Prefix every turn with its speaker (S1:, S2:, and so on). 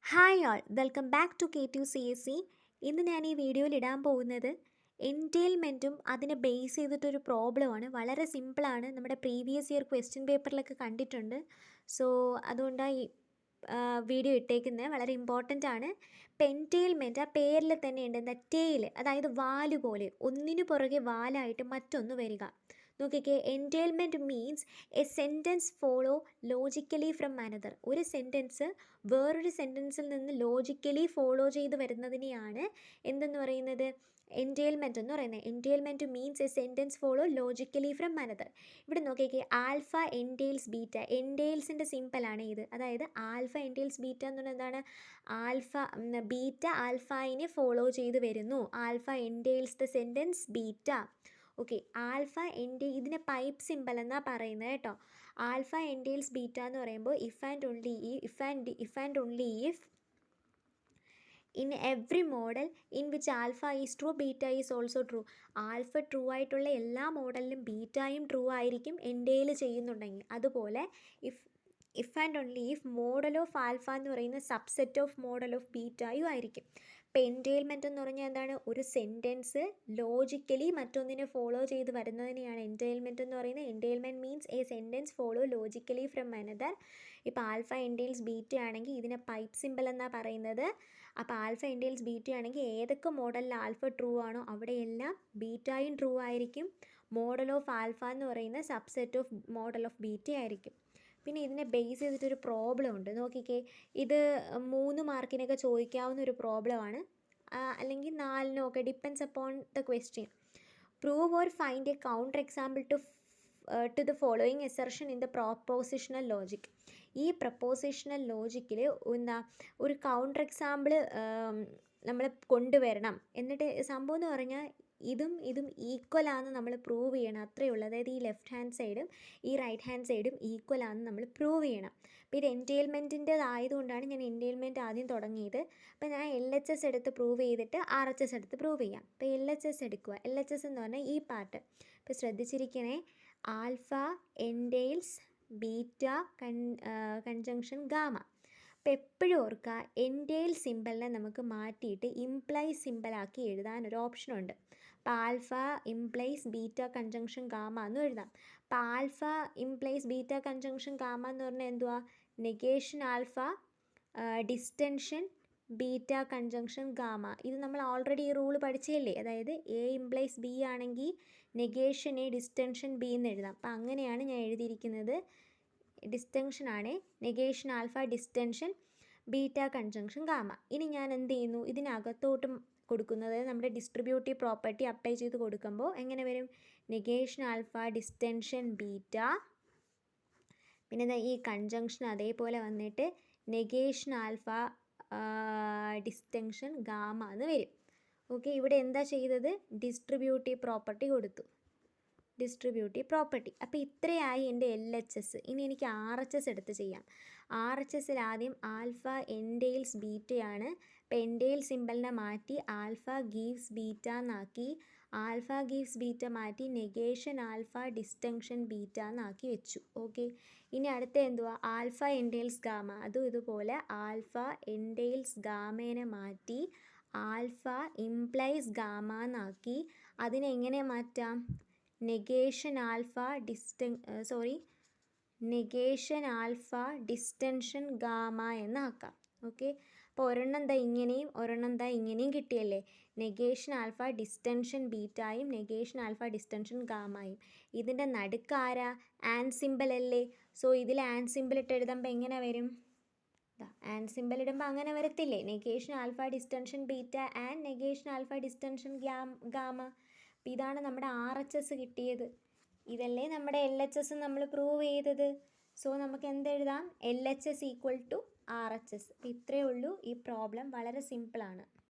S1: Hi all, welcome back to K2CSE. ഇന്ന് ഞാൻ ഈ വീഡിയോയിൽ ഇടാൻ പോകുന്നത് എൻറ്റെയിൽമെൻറ്റും അതിനെ ബേസ് ചെയ്തിട്ടൊരു പ്രോബ്ലമാണ്. വളരെ സിമ്പിളാണ്, നമ്മുടെ പ്രീവിയസ് ഇയർ ക്വസ്റ്റ്യൻ പേപ്പറിലൊക്കെ കണ്ടിട്ടുണ്ട്. സോ അതുകൊണ്ടാണ് ഈ വീഡിയോ ഇട്ടേക്കുന്നത്. വളരെ ഇമ്പോർട്ടൻ്റ് ആണ്. ഇപ്പം എൻറ്റെയിൽമെൻറ്റ് ആ പേരിൽ തന്നെ ഉണ്ട്, എന്താ ടെയിൽ, അതായത് വാല് പോലെ ഒന്നിനു പുറകെ വാലായിട്ട് മറ്റൊന്ന് വരിക. നോക്കിക്കേ, entailment means a sentence follow logically from another. ഒരു സെൻറ്റൻസ് വേറൊരു സെൻറ്റൻസിൽ നിന്ന് ലോജിക്കലി ഫോളോ ചെയ്ത് വരുന്നതിനെയാണ് എന്തെന്ന് പറയുന്നത്, എൻറ്റെയിൽമെൻറ്റ് എന്ന് പറയുന്നത്. Entailment means a sentence follow logically from another. ഇവിടെ നോക്കിക്കേ, ആൽഫ എൻറ്റെയിൽസ് ബീറ്റ, എൻറ്റെയിൽസിൻ്റെ സിമ്പിളാണ് ഇത്. അതായത് ആൽഫ എൻറ്റെയിൽസ് ബീറ്റ എന്ന് പറഞ്ഞാൽ എന്താണ്, ആൽഫ ബീറ്റ ആൽഫയിനെ ഫോളോ ചെയ്ത് വരുന്നു. Alpha entails the sentence beta. Okay, alpha ഇതിനെ പൈപ്പ് സിമ്പിൾ എന്നാണ് പറയുന്നത് കേട്ടോ. ആൽഫ എൻറ്റെയിൽസ് ബീറ്റ എന്ന് പറയുമ്പോൾ if and only if in every model in which alpha is true beta is also true. Alpha true ആയിട്ടുള്ള എല്ലാ മോഡലിലും ബീറ്റയും ട്രൂ ആയിരിക്കും എൻറ്റെയിൽ ചെയ്യുന്നുണ്ടെങ്കിൽ. അതുപോലെ if and only if model of alpha എന്ന് പറയുന്ന സബ്സെറ്റ് ഓഫ് മോഡൽ ഓഫ് ബീറ്റയും ആയിരിക്കും. ഇപ്പം എൻറ്റെയിൽമെൻറ്റ് എന്ന് പറഞ്ഞാൽ എന്താണ്, ഒരു സെൻറ്റൻസ് ലോജിക്കലി മറ്റൊന്നിനെ ഫോളോ ചെയ്ത് വരുന്നതിനെയാണ് എൻറ്റെയിൽമെൻറ്റ് എന്ന് പറയുന്നത്. Entailment means a sentence follow logically from another. ഇപ്പോൾ ആൽഫ എൻറ്റെയിൽസ് ബീറ്റ ആണെങ്കിൽ ഇതിനെ പൈപ്പ് സിമ്പിൾ എന്നാണ് പറയുന്നത്. അപ്പോൾ ആൽഫ എൻറ്റെയിൽസ് ബീറ്റ ആണെങ്കിൽ ഏതൊക്കെ മോഡലിൽ ആൽഫ ട്രൂ ആണോ അവിടെയെല്ലാം ബീറ്റയും ട്രൂ ആയിരിക്കും. മോഡൽ ഓഫ് ആൽഫ എന്ന് പറയുന്ന subset of model of beta ആയിരിക്കും. പിന്നെ ഇതിനെ ബേസ് ചെയ്തിട്ടൊരു പ്രോബ്ലം ഉണ്ട്. നോക്കിക്കേ, ഇത് 3 മാർക്കിനൊക്കെ ചോദിക്കാവുന്ന ഒരു പ്രോബ്ലമാണ്, അല്ലെങ്കിൽ 4 ഒക്കെ, depends upon the question. Prove or find a counter example to the following assertion in the propositional logic. ഈ പ്രൊപ്പോസിഷണൽ ലോജിക്കിൽ എന്താ, ഒരു കൗണ്ടർ എക്സാമ്പിൾ നമ്മൾ കൊണ്ടുവരണം. എന്നിട്ട് സംഭവം എന്ന് പറഞ്ഞാൽ ഇതും ഈക്വലാണെന്ന് നമ്മൾ പ്രൂവ് ചെയ്യണം, അത്രയേ ഉള്ളൂ. അതായത് ഈ ലെഫ്റ്റ് ഹാൻഡ് സൈഡും ഈ റൈറ്റ് ഹാൻഡ് സൈഡും ഈക്വലാണെന്ന് നമ്മൾ പ്രൂവ് ചെയ്യണം. അപ്പോൾ ഇത് എൻറ്റെയിൽമെൻറ്റിൻ്റെതായതുകൊണ്ടാണ് ഞാൻ എൻറ്റെയിൽമെൻറ്റ് ആദ്യം തുടങ്ങിയത്. അപ്പോൾ ഞാൻ LHS എടുത്ത് പ്രൂവ് ചെയ്തിട്ട് RHS എടുത്ത് പ്രൂവ് ചെയ്യാം. അപ്പോൾ LHS എടുക്കുക. LHS എന്ന് പറഞ്ഞാൽ ഈ പാർട്ട്. ഇപ്പോൾ ശ്രദ്ധിച്ചിരിക്കണേ, alpha entails beta conjunction gamma. അപ്പോൾ എപ്പോഴും ഓർക്കുക, എൻറ്റെയിൽ സിമ്പിളിനെ നമുക്ക് മാറ്റിയിട്ട് ഇംപ്ലൈസ് സിമ്പിളാക്കി എഴുതാനൊരു ഓപ്ഷനുണ്ട്. അപ്പോൾ alpha implies beta conjunction gamma എന്നും എഴുതാം. അപ്പോൾ alpha implies beta conjunction gamma എന്ന് പറഞ്ഞാൽ എന്തുവാ, negation alpha disjunction beta conjunction gamma. ഇത് നമ്മൾ ഓൾറെഡി ഈ റൂൾ പഠിച്ചതല്ലേ. അതായത് എ ഇംപ്ലൈസ് ബി ആണെങ്കിൽ നെഗേഷൻ എ ഡിസ്റ്റൻഷൻ ബി എന്ന് എഴുതാം. അപ്പോൾ അങ്ങനെയാണ് ഞാൻ എഴുതിയിരിക്കുന്നത്. ഡിസ്റ്റൻഷനാണ് negation alpha disjunction beta conjunction gamma. ഇനി ഞാൻ എന്ത് ചെയ്യുന്നു, ഇതിനകത്തോട്ടും കൊടുക്കുന്നത് നമ്മുടെ ഡിസ്ട്രിബ്യൂട്ടീവ് പ്രോപ്പർട്ടി അപ്ലൈ ചെയ്ത് കൊടുക്കുമ്പോൾ എങ്ങനെ വരും, നെഗേഷൻ ആൽഫ ഡിസ്റ്റൻഷൻ ബീറ്റ, പിന്നെ ഈ കൺജങ്ഷൻ അതേപോലെ വന്നിട്ട് നെഗേഷൻ ആൽഫ ഡിസ്റ്റൻഷൻ ഗാമ എന്ന് വരും. ഓക്കെ, ഇവിടെ എന്താ ചെയ്തത്, ഡിസ്ട്രിബ്യൂട്ടീവ് പ്രോപ്പർട്ടി കൊടുത്തു, ഡിസ്ട്രിബ്യൂട്ടീവ് പ്രോപ്പർട്ടി. അപ്പോൾ ഇത്രയായി എൻ്റെ LHS. ഇനി എനിക്ക് RHS എടുത്ത് ചെയ്യാം. RHSൽ ആദ്യം ആൽഫ എൻറ്റെയിൽസ് ബീറ്റയാണ്. അപ്പോൾ എൻറ്റെയിൽ സിമ്പിളിനെ മാറ്റി ആൽഫ ഗീവ്സ് ബീറ്റ എന്നാക്കി, ആൽഫ ഗീവ്സ് ബീറ്റ മാറ്റി നെഗേഷൻ ആൽഫ ഡിസ്റ്റൻഷൻ ബീറ്റ എന്നാക്കി വെച്ചു. ഓക്കെ, ഇനി അടുത്ത എന്തുവാ, ആൽഫ എൻറ്റെയിൽസ് ഗാമ. അതും ഇതുപോലെ ആൽഫ എൻറ്റെയിൽസ് ഗാമേനെ മാറ്റി ആൽഫ ഇംപ്ലൈസ് ഗാമ എന്നാക്കി. അതിനെങ്ങനെ മാറ്റാം, നെഗേഷൻ ആൽഫ ഡിസ്റ്റൻഷൻ ഗാമ എന്നാക്കാം. ഓക്കെ, അപ്പോൾ ഒരെണ്ണം എന്താ ഇങ്ങനെയും ഒരെണ്ണം എന്താ ഇങ്ങനെയും കിട്ടിയല്ലേ. നെഗേഷൻ ആൽഫ ഡിസ്റ്റൻഷൻ ബീറ്റായും നെഗേഷൻ ആൽഫ ഡിസ്റ്റൻഷൻ ഗാമയും. ഇതിൻ്റെ നടുക്കാരാ, ആൻഡ് സിമ്പിൾ അല്ലേ. സോ ഇതിൽ ആൻഡ് സിമ്പിൾ ഇട്ട് എഴുതുമ്പോൾ എങ്ങനെ വരും, ആൻഡ് സിമ്പിൾ ഇടുമ്പോൾ അങ്ങനെ വരത്തില്ലേ, negation alpha disjunction beta and negation alpha disjunction gamma. അപ്പോൾ ഇതാണ് നമ്മുടെ RHS കിട്ടിയത്. ഇതല്ലേ നമ്മുടെ LHS നമ്മൾ പ്രൂവ് ചെയ്തത്. സോ നമുക്ക് എന്തെഴുതാം, LHS ഈക്വൽ ടു RHS. അപ്പോൾ ഇത്രയേ ഉള്ളൂ. ഈ പ്രോബ്ലം വളരെ സിമ്പിളാണ്.